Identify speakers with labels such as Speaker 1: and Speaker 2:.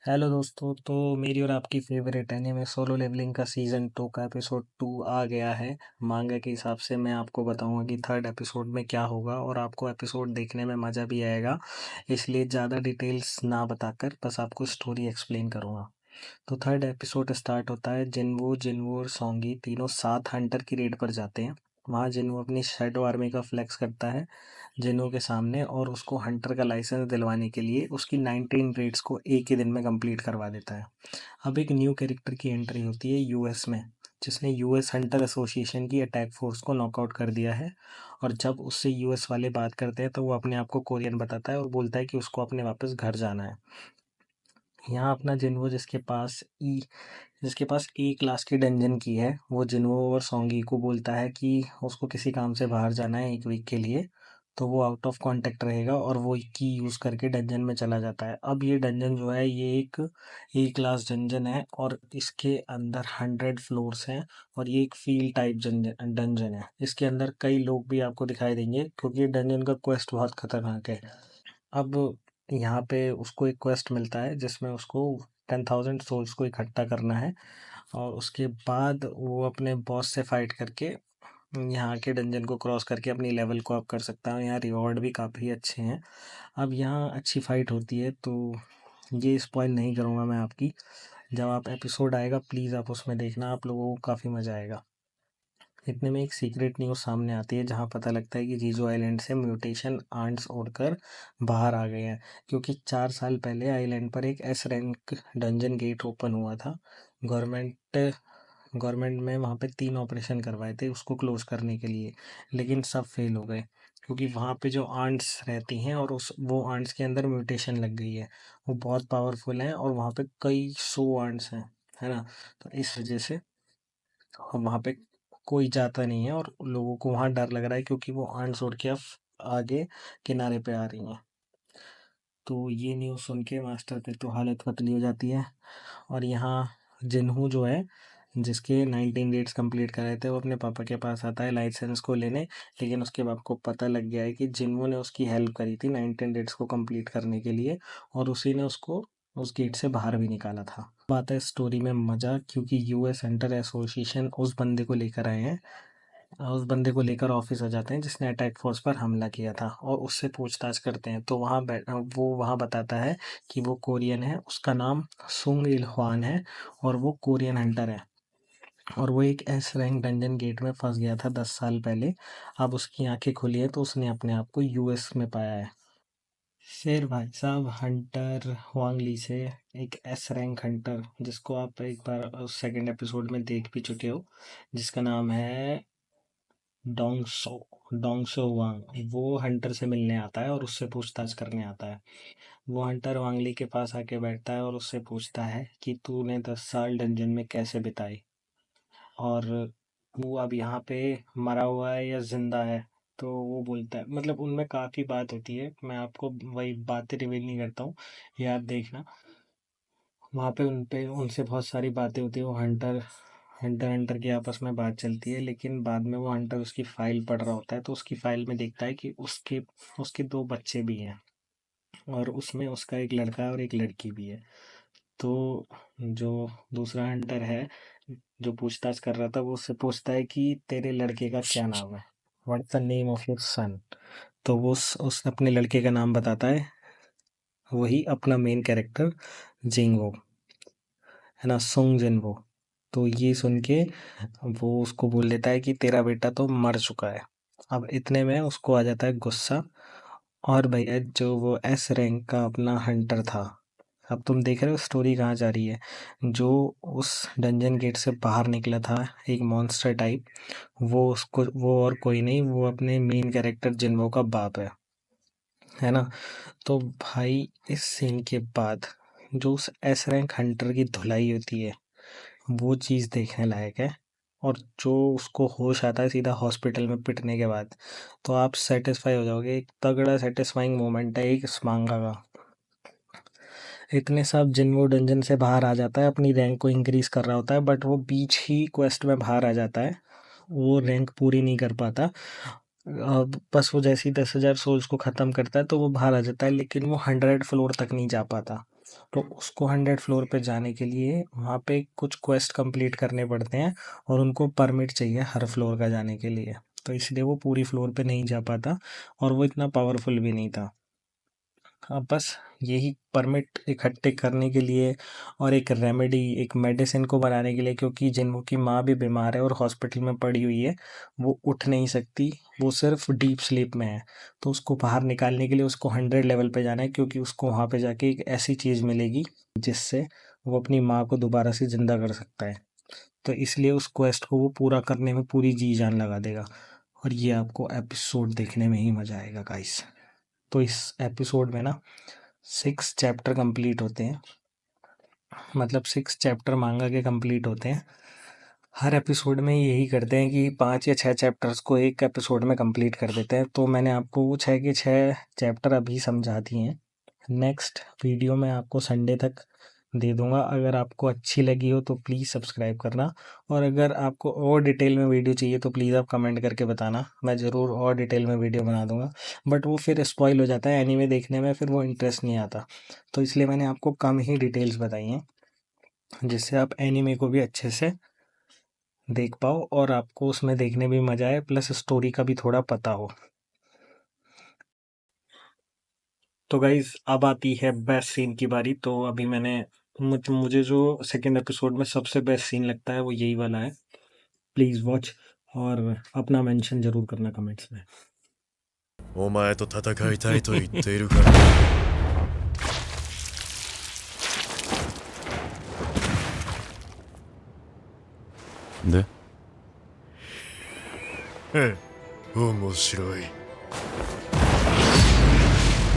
Speaker 1: Hello दोस्तों। तो मेरी और आपकी फेवरेट एनीमे सोलो लेवलिंग का सीज़न 2 का एपिसोड 2 आ गया है। मांगा के हिसाब से मैं आपको बताऊंगा कि थर्ड एपिसोड में क्या होगा और आपको एपिसोड देखने में मज़ा भी आएगा। इसलिए ज़्यादा डिटेल्स ना बताकर बस आपको स्टोरी एक्सप्लेन करूंगा। तो थर्ड एपिसोड स्टार्ट होता है। जिनवो जिनवो और सोंगी तीनों सात हंटर की रेड पर जाते हैं। वहाँ जिनवो अपनी शैडो आर्मी का फ्लेक्स करता है जिनो के सामने और उसको हंटर का लाइसेंस दिलवाने के लिए उसकी 19 रेड्स को एक ही दिन में कंप्लीट करवा देता है। अब एक न्यू कैरेक्टर की एंट्री होती है यूएस में, जिसने यूएस हंटर एसोसिएशन की अटैक फोर्स को नॉकआउट कर दिया है। और जब उससे यूएस वाले बात करते हैं तो वो अपने आप को कोरियन बताता है और बोलता है कि उसको अपने वापस घर जाना है। यहाँ अपना जिन्हो जिसके पास ई क्लास की डंजन की है, वो जिन्हो और सोंगी को बोलता है कि उसको किसी काम से बाहर जाना है 1 वीक के लिए। तो वो आउट ऑफ कांटेक्ट रहेगा और वो की यूज़ करके डंजन में चला जाता है। अब ये डंजन जो है ये एक ए क्लास डंजन है और इसके अंदर 100 फ्लोर्स हैं। और ये एक फील्ड टाइप डंजन है। इसके अंदर कई लोग भी आपको दिखाई देंगे क्योंकि डंजन का क्वेस्ट बहुत खतरनाक है। अब यहाँ पे उसको एक क्वेस्ट मिलता है जिसमें उसको 10,000 सोल्स को इकट्ठा करना है। और उसके बाद वो अपने बॉस से फाइट करके यहाँ के डंजन को क्रॉस करके अपनी लेवल को अप कर सकता है। यहाँ रिवॉर्ड भी काफ़ी अच्छे हैं। अब यहाँ अच्छी फाइट होती है तो ये स्पॉइल नहीं करूँगा मैं आपकी। जब आप एपिसोड आएगा प्लीज़ आप उसमें देखना, आप लोगों को काफ़ी मज़ा आएगा। इतने में एक सीक्रेट न्यूज़ सामने आती है जहां पता लगता है कि जीजो आइलैंड से म्यूटेशन आंट्स उड़कर बाहर आ गए हैं। क्योंकि 4 साल पहले आइलैंड पर एक S rank dungeon gate open हुआ था। गवर्नमेंट गवर्नमेंट में वहाँ पे 3 ऑपरेशन करवाए थे उसको क्लोज करने के लिए, लेकिन सब फेल हो गए क्योंकि वहाँ पे जो आंट्स रहती हैं और उस वो आंट्स के अंदर म्यूटेशन लग गई है। वो बहुत पावरफुल हैं और वहाँ पे कई सौ आंट्स हैं, है ना। तो इस वजह से वहाँ पे कोई जाता नहीं है और लोगों को वहाँ डर लग रहा है क्योंकि वो आंट्स उड़ के अब आगे किनारे पे आ रही हैं। तो ये न्यूज़ सुन के मास्टर की तो हालत पतली हो जाती है। और यहाँ जिन्हू जो है जिसके 19 डेट्स कंप्लीट कर रहे थे वो अपने पापा के पास आता है लाइसेंस को लेने। लेकिन उसके बाप को पता लग गया है कि जिन्हों ने उसकी हेल्प करी थी 19 डेट्स को कंप्लीट करने के लिए और उसी ने उसको उस गेट से बाहर भी निकाला था। बात है स्टोरी में मज़ा क्योंकि यूएस सेंटर एसोसिएशन उस बंदे को लेकर आए हैं। उस बंदे को लेकर ऑफिस आ जाते हैं जिसने अटैक फोर्स पर हमला किया था और उससे पूछताछ करते हैं। तो वो वहाँ बताता है कि वो कोरियन है, उसका नाम सुंग इल ह्वान है और वो कोरियन हंटर है। और वो एक एस रैंक डंजन गेट में फंस गया था 10 साल पहले। अब उसकी आंखें खुली है तो उसने अपने आप को यूएस में पाया है। फिर भाई साहब हंटर हुआंग ली से एक एस रैंक हंटर जिसको आप एक बार सेकंड एपिसोड में देख भी चुके हो, जिसका नाम है डोंगसो डोंगसो वांग, वो हंटर से मिलने आता है और उससे पूछताछ करने आता है। वो हंटर वांगली के पास आके बैठता है और उससे पूछता है कि तूने 10 साल डंजन में कैसे बिताए और तू अब यहाँ पे मरा हुआ है या जिंदा है। तो वो बोलता है, मतलब उनमें काफ़ी बात होती है, मैं आपको वही बातें रिवील नहीं करता हूँ, ये आप देखना। वहाँ पे उनसे बहुत सारी बातें होती है। वो हंटर हंटर हंटर की आपस में बात चलती है लेकिन बाद में वो हंटर उसकी फाइल पढ़ रहा होता है तो उसकी फाइल में देखता है कि उसके उसके 2 बच्चे भी हैं और उसमें उसका एक लड़का है और एक लड़की भी है। तो जो दूसरा हंटर है जो पूछताछ कर रहा था वो उससे पूछता है कि तेरे लड़के का क्या नाम है, what's the name of your son. तो वो उस अपने लड़के का नाम बताता है, वही अपना मेन कैरेक्टर जिंगो, है ना, सुंग जिनवो। तो ये सुन के वो उसको बोल देता है कि तेरा बेटा तो मर चुका है। अब इतने में उसको आ जाता है गुस्सा। और भैया जो वो एस रैंक का अपना हंटर था, अब तुम देख रहे हो स्टोरी कहाँ जा रही है। जो उस डंजन गेट से बाहर निकला था एक मॉन्स्टर टाइप, वो और कोई नहीं, वो अपने मेन कैरेक्टर जिन्वो का बाप है ना। तो भाई इस सीन के बाद जो उस एस रैंक हंटर की धुलाई होती है वो चीज़ देखने लायक है। और जो उसको होश आता है सीधा हॉस्पिटल में पिटने के बाद, तो आप सेटिस्फाई हो जाओगे। एक तगड़ा सेटिस्फाइंग मोमेंट है एक इस मांगा का। इतने सब जिन वो डंजन से बाहर आ जाता है, अपनी रैंक को इंक्रीज कर रहा होता है बट वो बीच ही क्वेस्ट में बाहर आ जाता है, वो रैंक पूरी नहीं कर पाता। बस वो जैसे ही 10,000 सोल्स को ख़त्म करता है तो वो बाहर आ जाता है लेकिन वो 100 फ्लोर तक नहीं जा पाता। तो उसको 100 फ्लोर पे जाने के लिए वहाँ पे कुछ क्वेस्ट कंप्लीट करने पड़ते हैं और उनको परमिट चाहिए हर फ्लोर का जाने के लिए। तो इसलिए वो पूरी फ्लोर पे नहीं जा पाता और वो इतना पावरफुल भी नहीं था। अब बस यही परमिट इकट्ठे करने के लिए और एक रेमेडी, एक मेडिसिन को बनाने के लिए, क्योंकि जिनको माँ भी बीमार है और हॉस्पिटल में पड़ी हुई है, वो उठ नहीं सकती, वो सिर्फ डीप स्लीप में है। तो उसको बाहर निकालने के लिए उसको 100 लेवल पे जाना है, क्योंकि उसको वहाँ पे जाके एक ऐसी चीज़ मिलेगी जिससे वो अपनी माँ को दोबारा से ज़िंदा कर सकता है। तो इसलिए उस क्वेस्ट को वो पूरा करने में पूरी जी जान लगा देगा और ये आपको एपिसोड देखने में ही मज़ा आएगा गाइस। तो इस एपिसोड में ना 6 चैप्टर कंप्लीट होते हैं, मतलब 6 चैप्टर मांगा के कंप्लीट होते हैं। हर एपिसोड में यही करते हैं कि 5 या 6 चैप्टर्स को एक एपिसोड में कंप्लीट कर देते हैं। तो मैंने आपको वो 6 के 6 चैप्टर अभी समझा दिए हैं। नेक्स्ट वीडियो मैं आपको संडे तक दे दूंगा। अगर आपको अच्छी लगी हो तो प्लीज़ सब्सक्राइब करना, और अगर आपको और डिटेल में वीडियो चाहिए तो प्लीज़ आप कमेंट करके बताना, मैं ज़रूर और डिटेल में वीडियो बना दूंगा। बट वो फिर स्पॉइल हो जाता है एनीमे देखने में, फिर वो इंटरेस्ट नहीं आता। तो इसलिए मैंने आपको कम ही डिटेल्स बताई हैं जिससे आप एनीमे को भी अच्छे से देख पाओ और आपको उसमें देखने में मज़ा आए, प्लस स्टोरी का भी थोड़ा पता हो। तो गाइज अब आती है बेस्ट सीन की बारी। तो अभी मुझे जो सेकंड एपिसोड में सबसे बेस्ट सीन लगता है वो यही वाला है। प्लीज़ वॉच और अपना मेंशन जरूर करना कमेंट्स में।
Speaker 2: お前と戦いたいと言っているからで面白い。